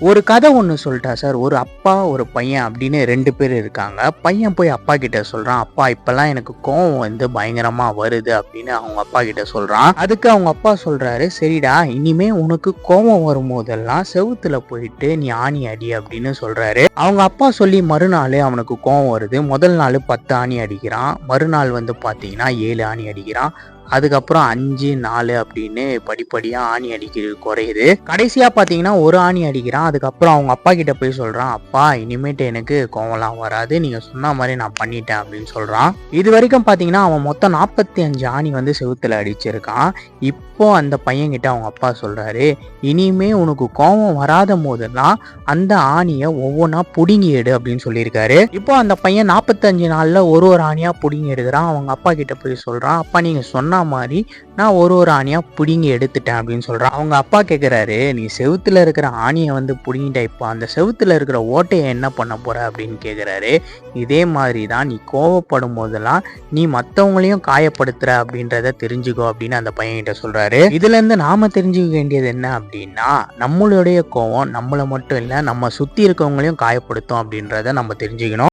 ஒரு கதை ஒன்று சொல்லிட்டா சார். ஒரு அப்பா ஒரு பையன் அப்படின்னு 2 பேர் இருக்காங்க. பையன் போய் அப்பா கிட்ட சொல்றான், அப்பா இப்பெல்லாம் எனக்கு கோவம் வந்து பயங்கரமா வருது அப்படின்னு அவங்க அப்பா கிட்ட சொல்றான். அதுக்கு அவங்க அப்பா சொல்றாரு, சரிடா இனிமே உனக்கு கோவம் வரும்போதெல்லாம் செவுத்துல போயிட்டு நீ ஆணி அடி அப்படின்னு சொல்றாரு. அவங்க அப்பா சொல்லி மறுநாள் அவனுக்கு கோவம் வருது. முதல் நாள் 10 ஆணி அடிக்கிறான், மறுநாள் வந்து பாத்தீங்கன்னா 7 ஆணி அடிக்கிறான். அதுக்கப்புறம் 5, 4 அப்படின்னு படிப்படியா ஆணி அடிக்கிறது குறையுது. கடைசியா பாத்தீங்கன்னா ஒரு ஆணி அடிக்கிறான். அதுக்கப்புறம் அவங்க அப்பா கிட்ட போய் சொல்றான், அப்பா இனிமேட்டு எனக்கு கோவம்லாம் வராது, நீங்க சொன்ன மாதிரி நான் பண்ணிட்டேன் அப்படின்னு சொல்றான். இது வரைக்கும் பாத்தீங்கன்னா அவன் மொத்தம் 45 ஆணி வந்து செவுத்துல அடிச்சிருக்கான். இப்போ அந்த பையன் கிட்ட அவங்க அப்பா சொல்றாரு, இனிமே உனக்கு கோவம் வராத போதெல்லாம் அந்த ஆணியை ஒவ்வொன்றா புடுங்கி எடு அப்படின்னு சொல்லியிருக்காரு. இப்போ அந்த பையன் 45 நாள்ல ஒரு ஒரு ஆணியா புடுங்கி எடுக்கிறான். அவங்க அப்பா கிட்ட போய் சொல்றான், அப்பா நீங்க சொன்ன மாதிரி நான் ஒரு ஒரு ஆணியா புடுங்கி எடுத்துட்டேன் அப்படின்னு சொல்றான். அவங்க அப்பா கேட்கிறாரு, நீ செவுத்துல இருக்கிற ஆணியை வந்து புடுங்கிட்ட, இப்போ அந்த செவுத்துல இருக்கிற ஓட்டையை என்ன பண்ண போற அப்படின்னு கேட்கிறாரு. இதே மாதிரி தான் நீ கோவப்படும் போதெல்லாம் நீ மற்றவங்களையும் காயப்படுத்துற அப்படின்றத தெரிஞ்சுக்கோ அப்படின்னு அந்த பையன்கிட்ட சொல்றாரு. இதுல இருந்து நாம தெரிஞ்சுக்க வேண்டியது என்ன அப்படின்னா, நம்மளுடைய கோவம் நம்மளை மட்டும் இல்லை நம்ம சுத்தி இருக்கவங்களையும் காயப்படுத்தும் அப்படின்றத நம்ம தெரிஞ்சுக்கணும்.